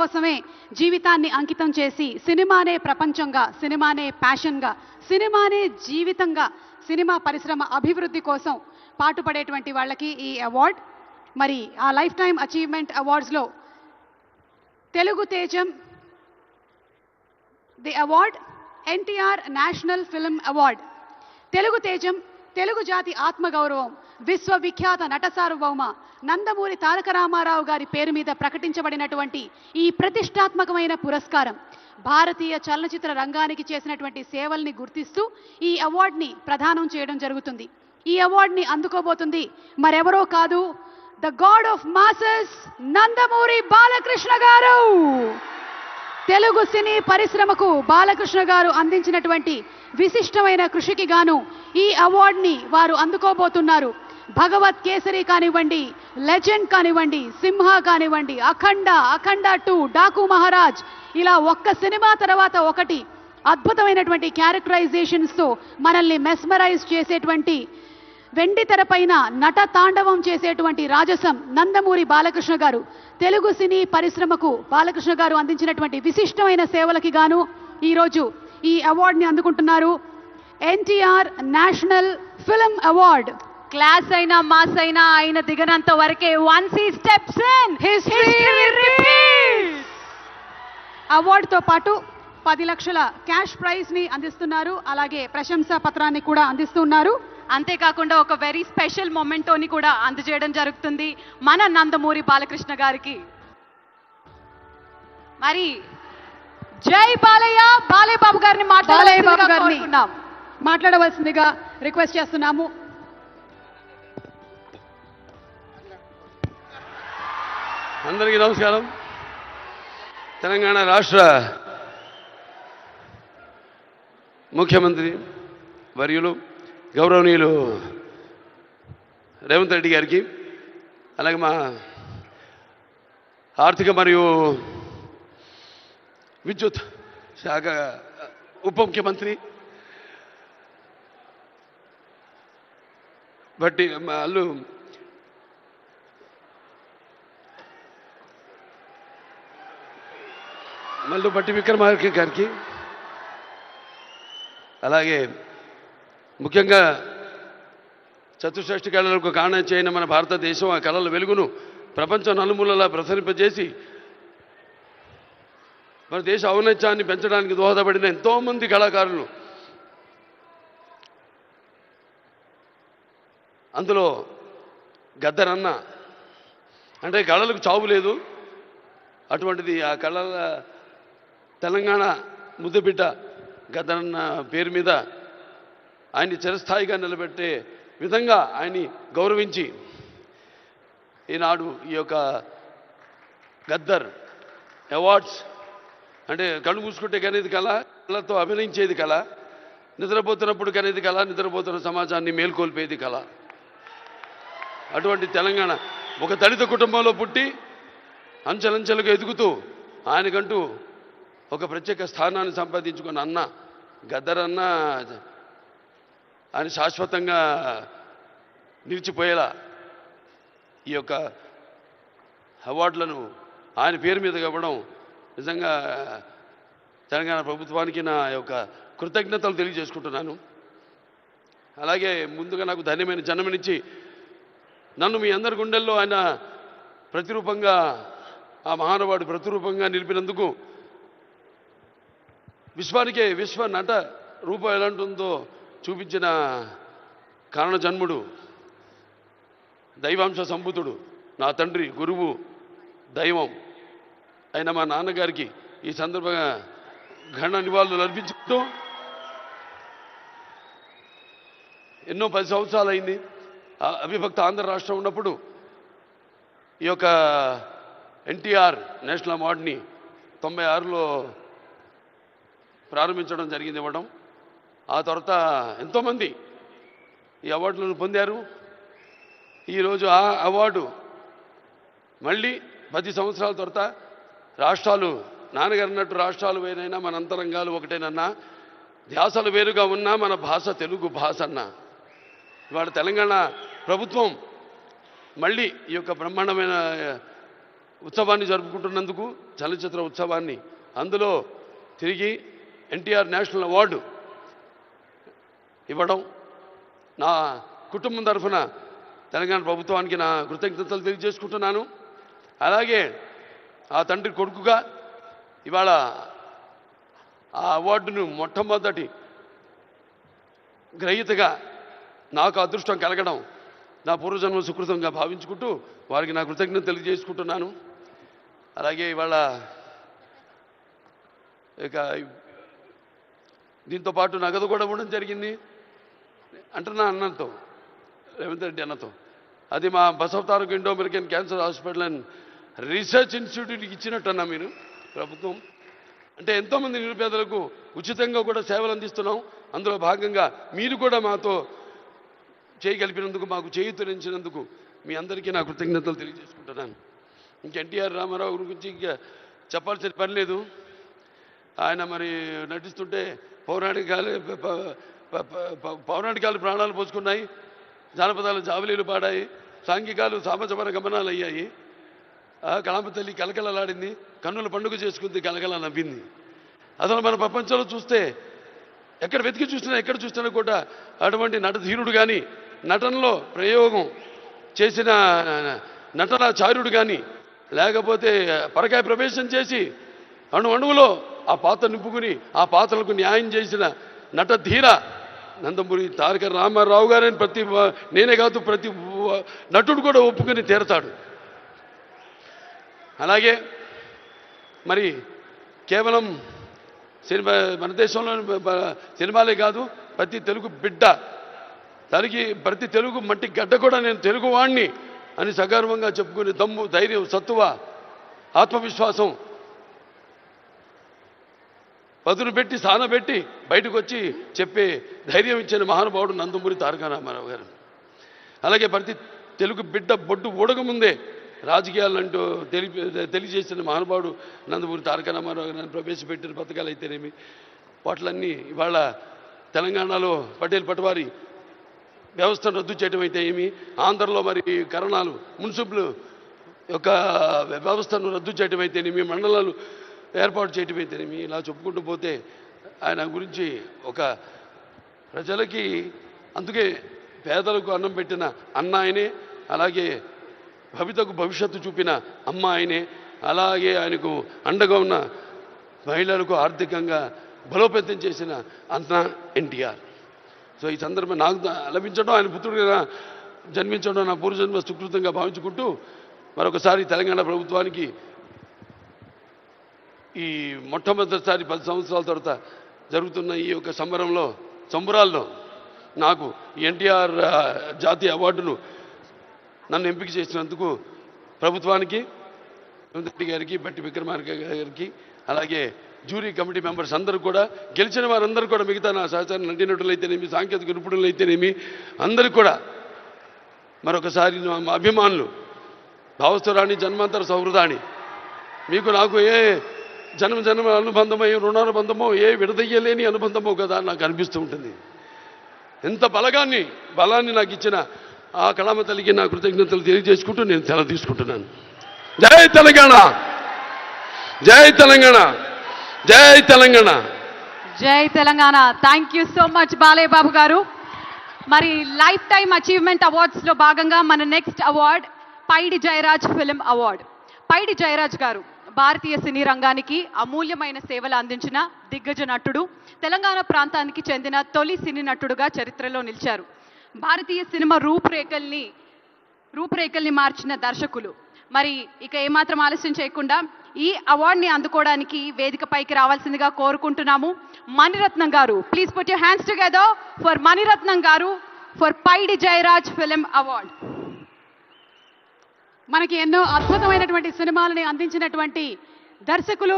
కోసమే జీవితాన్ని అంకితం చేసి సినిమానే ప్రపంచంగా, సినిమానే ప్యాషన్గా, సినిమానే జీవితంగా, సినిమా పరిశ్రమ అభివృద్ధి కోసం పాటుపడేటువంటి వాళ్ళకి ఈ అవార్డ్. మరి ఆ లైఫ్ టైమ్ అచీవ్మెంట్ అవార్డ్స్లో తెలుగు తేజం the award NTR national film award. Telugu తేజం తెలుగు జాతి ఆత్మగౌరవం, విశ్వవిఖ్యాత నట సార్వభౌమ నందమూరి తారక రామారావు గారి పేరు మీద ప్రకటించబడినటువంటి ఈ ప్రతిష్టాత్మకమైన పురస్కారం భారతీయ చలనచిత్ర రంగానికి చేసినటువంటి సేవల్ని గుర్తిస్తూ ఈ అవార్డుని ప్రదానం చేయడం జరుగుతుంది. ఈ అవార్డుని అందుకోబోతుంది మరెవరో కాదు, the God of masses Nandamuri Balakrishna గారు. తెలుగు సినీ పరిశ్రమకు బాలకృష్ణ గారు అందించినటువంటి విశిష్టమైన కృషికి గాను ఈ అవార్డుని వారు అందుకోబోతున్నారు. భగవత్ కేసరి కానివ్వండి, లెజెండ్ కానివ్వండి, సింహ కానివ్వండి, అఖండ 2, డాకు మహారాజ్, ఇలా ఒక్క సినిమా తర్వాత ఒకటి అద్భుతమైనటువంటి క్యారెక్టరైజేషన్స్తో మనల్ని మెస్మరైజ్ చేసేటువంటి, వెండి తెరపైన నట తాండవం చేసేటువంటి రాజసం నందమూరి బాలకృష్ణ గారు. తెలుగు సినీ పరిశ్రమకు బాలకృష్ణ గారు అందించినటువంటి విశిష్టమైన సేవలకి గాను ఈరోజు ఈ అవార్డుని అందుకుంటున్నారు. NTR national film award. Class అయినా మాస్ అయినా ఆయన దిగనంత వరకే once he steps in history repeats. అవార్డుతో పాటు 10 లక్షల క్యాష్ ప్రైజ్ ని అందిస్తున్నారు. అలాగే ప్రశంసా పత్రాన్ని కూడా అందిస్తున్నారు. అంతేకాకుండా ఒక వెరీ స్పెషల్ మొమెంటోని కూడా అందజేయడం జరుగుతుంది మన నందమూరి బాలకృష్ణ గారికి. మరి జై బాలయ్య, బాలయ్య బాబు గారిని మాట్లాడవలసిందిగా రిక్వెస్ట్ చేస్తున్నాము. అందరికీ నమస్కారం. తెలంగాణ రాష్ట్ర ముఖ్యమంత్రి వర్యులు గౌరవనీయులు రేవంత్ రెడ్డి గారికి, అలాగే మా ఆర్థిక మరియు విద్యుత్ శాఖ ఉప ముఖ్యమంత్రి బట్టి వాళ్ళు మల్లు బట్టి విక్రమార్క గారికి, అలాగే ముఖ్యంగా చతుషష్ఠి కళలకు కారణం చేయన మన భారతదేశం ఆ కళల వెలుగును ప్రపంచం నలుమూలలా ప్రసరింపజేసి మన దేశ ఔన్నత్యాన్ని పెంచడానికి దోహదపడిన ఎంతోమంది కళాకారులు, అందులో గద్దరన్న అంటే కళలకు చావు లేదు, అటువంటిది ఆ కళల తెలంగాణ ముద్దుబిడ్డ గద్దరన్న పేరు మీద ఆయన్ని చిరస్థాయిగా నిలబెట్టే విధంగా ఆయన్ని గౌరవించి ఈనాడు ఈ యొక్క గద్దర్ అవార్డ్స్ అంటే కళ్ళు మూసుకుంటే కనేది కళ, కళతో అభినయించేది కళ, నిద్రపోతున్నప్పుడు కనేది కళ, నిద్రపోతున్న సమాజాన్ని మేల్కొల్పేది కళ. అటువంటి తెలంగాణ ఒక దళిత కుటుంబంలో పుట్టి అంచెలంచెలుగా ఎదుగుతూ ఆయనకంటూ ఒక ప్రత్యేక స్థానాన్ని సంపాదించుకున్న అన్న గద్దరన్న ఆయన శాశ్వతంగా నిలిచిపోయేలా ఈ యొక్క అవార్డులను ఆయన పేరు మీద ఇవ్వడం నిజంగా తెలంగాణ ప్రభుత్వానికి నా యొక్క కృతజ్ఞతలు తెలియజేసుకుంటున్నాను. అలాగే ముందుగా నాకు ధన్యమైన జన్మనిచ్చి నన్ను మీ అందరి గుండెల్లో ఆయన ప్రతిరూపంగా, ఆ మహానుభావుడు ప్రతిరూపంగా నిలిపినందుకు, విశ్వానికే విశ్వ నట రూపం ఎలాంటిందో చూపించిన కారణ జన్ముడు, దైవాంశ సంభూతుడు, నా తండ్రి, గురువు, దైవం అయిన మా నాన్నగారికి ఈ సందర్భంగా ఘన నివాళులు అర్పించుకుంటూ, ఎన్నో 10 సంవత్సరాలు అయింది అవిభక్త ఆంధ్ర రాష్ట్రం ఉన్నప్పుడు ఈ యొక్క ఎన్టీఆర్ నేషనల్ అవార్డుని 96లో ప్రారంభించడం జరిగింది, ఇవ్వడం. ఆ తర్వాత ఎంతోమంది ఈ అవార్డులను పొందారు. ఈరోజు ఆ అవార్డు మళ్ళీ 10 సంవత్సరాల తర్వాత రాష్ట్రాలు, నాన్నగారు అన్నట్టు రాష్ట్రాలు వేరైనా మన అంతరంగాలు ఒకటేనన్నా, ధ్యాసలు వేరుగా ఉన్నా మన భాష తెలుగు భాష అన్నా. ఇవాళ తెలంగాణ ప్రభుత్వం మళ్ళీ ఈ యొక్క బ్రహ్మాండమైన ఉత్సవాన్ని జరుపుకుంటున్నందుకు, చలనచిత్ర ఉత్సవాన్ని, అందులో తిరిగి ఎన్టీఆర్ నేషనల్ అవార్డు ఇవ్వడం, నా కుటుంబం తరఫున తెలంగాణ ప్రభుత్వానికి నా కృతజ్ఞతలు తెలియజేసుకుంటున్నాను. అలాగే ఆ తండ్రి కొడుకుగా ఇవాళ ఆ అవార్డును మొట్టమొదటి గ్రహీతగా నాకు అదృష్టం కలగడం నా పూర్వజన్మ సుకృతంగా భావించుకుంటూ వారికి నా కృతజ్ఞత తెలియజేసుకుంటున్నాను. అలాగే ఇవాళ ఇక దీంతో పాటు నగదు కూడా ఇవ్వడం జరిగింది అంటున్నా అన్నతో, రేవంత్ రెడ్డి అన్నతో. అది మా Basavataraka Indo American cancer hospital and research ఇన్స్టిట్యూట్కి ఇచ్చినట్టన్నా మీరు ప్రభుత్వం. అంటే ఎంతోమంది నిరుపేదలకు ఉచితంగా కూడా సేవలు అందిస్తున్నాం. అందులో భాగంగా మీరు కూడా మాతో చేయగలిపినందుకు, మాకు చేయూతనించినందుకు మీ అందరికీ నా కృతజ్ఞతలు తెలియజేసుకుంటున్నాను. ఇంక ఎన్టీఆర్ రామారావు గురించి ఇంకా చెప్పాల్సిన పని లేదు. ఆయన మరి నటిస్తుంటే పౌరాణికాలు ప్రాణాలు పోసుకున్నాయి, జానపదాలు జావలీలు పాడాయి, సాంఘికాలు సామజమన గమనాలు అయ్యాయి. కళామ తల్లి కలకలలాడింది, కన్నుల పండుగ చేసుకుంది, కలకల నవ్వింది. అసలు మన ప్రపంచంలో చూస్తే ఎక్కడ వెతికి చూసినా, ఎక్కడ చూసినా కూడా అటువంటి నటధీరుడు కానీ, నటనలో ప్రయోగం చేసిన నటనాచార్యుడు కానీ, లేకపోతే పరకాయ ప్రవేశం చేసి అణువులో ఆ పాత్ర నింపుకుని ఆ పాత్రలకు న్యాయం చేసిన నటధీర నందమూరి తారక రామారావు గారని నేనే కాదు ప్రతి నటుడు కూడా ఒప్పుకొని తీరతాడు. అలాగే మరి కేవలం సినిమా, మన దేశంలో సినిమాలే కాదు, ప్రతి తెలుగు బిడ్డ, ప్రతి తెలుగు మట్టి గడ్డ కూడా నేను తెలుగువాణ్ణి అని సగర్వంగా చెప్పుకునే దమ్ము, ధైర్యం, సత్తువ, ఆత్మవిశ్వాసం పదును పెట్టి సానబెట్టి బయటకు వచ్చి చెప్పే ధైర్యం ఇచ్చిన మహానుభావుడు నందమూరి తారక రామారావు గారు. అలాగే ప్రతి తెలుగు బిడ్డ బొడ్డు ఊడకముందే రాజకీయాలంటూ తెలియజేసిన మహానుభావుడు నందమూరి తారక రామారావు గారిని ప్రవేశపెట్టిన పథకాలు అయితేనేమి, వాటిలన్నీ ఇవాళ తెలంగాణలో పటేల్ పటవారి వ్యవస్థను రద్దు చేయడం అయితే ఏమి, ఆంధ్రలో మరి కరణాలు మున్సిపల్ యొక్క వ్యవస్థను రద్దు చేయడం అయితేనేమి, మండలాలు ఏర్పాటు చేయడం అయితేనేమి, ఇలా చెప్పుకుంటూ పోతే ఆయన గురించి ఒక ప్రజలకి, అందుకే పేదలకు అన్నం పెట్టిన అన్న ఆయనే, అలాగే భవితకు భవిష్యత్తు చూపిన అమ్మ ఆయనే, అలాగే ఆయనకు అండగా ఉన్న మహిళలకు ఆర్థికంగా బలోపేతం చేసిన అన్న ఎన్టీఆర్. సో ఈ సందర్భం నాకు లభించడం, ఆయన పుత్రుడిగా జన్మించడం నా పూర్వజన్మ సుకృతంగా భావించుకుంటూ మరొకసారి తెలంగాణ ప్రభుత్వానికి ఈ మొట్టమొదటిసారి 10 సంవత్సరాల తర్వాత జరుగుతున్న ఈ యొక్క సంబరాల్లో నాకు ఎన్టీఆర్ జాతీయ అవార్డును నన్ను ఎంపిక చేసినందుకు ప్రభుత్వానికి, రేవంత్ రెడ్డి గారికి, బట్టి విక్రమార్క గారికి, అలాగే జ్యూరీ కమిటీ మెంబర్స్ అందరూ కూడా, గెలిచిన వారందరూ కూడా, మిగతా నా సహచార నటీనటులైతేనేమి, సాంకేతిక నిపుణులైతేనేమి, అందరూ కూడా మరొకసారి మా అభిమానులు, భావస్థురాణి జన్మాంతర సౌహృదాన్ని, మీకు నాకు ఏ జన్మ అనుబంధమో, ఏ రుణానుబంధమో, ఏ విడదయ్యలేని అనుబంధమో కదా నాకు అనిపిస్తూ ఉంటుంది. ఎంత బలాన్ని నాకు ఇచ్చిన ఆ కళామ తల్లికి నా కృతజ్ఞతలు తెలియజేసుకుంటూ నేను సెలవు తీసుకుంటున్నాను. జై తెలంగాణ, జై తెలంగాణ, జై తెలంగాణ, జై Telangana. Thank you so much Balayya Babu గారు. మరి లైఫ్ టైమ్ అచీవ్మెంట్ అవార్డ్స్లో భాగంగా మన next award Paidi Jairaj film award. Paidi Jairaj గారు భారతీయ సినీ రంగానికి అమూల్యమైన సేవలు అందించిన దిగ్గజ నటుడు, తెలంగాణ ప్రాంతానికి చెందిన తొలి సినీ నటుడుగా చరిత్రలో నిలిచారు. భారతీయ సినిమా రూపురేఖల్ని మార్చిన దర్శకులు. మరి ఇక ఏమాత్రం ఆలస్యం చేయకుండా ఈ అవార్డుని అందుకోవడానికి వేదికపైకి రావాల్సిందిగా కోరుకుంటున్నాము. మణిరత్నం గారు, please put your hands together for Mani Ratnam గారు for Paidi Jairaj film award. మనకి ఎన్నో అద్భుతమైనటువంటి సినిమాలని అందించినటువంటి దర్శకులు,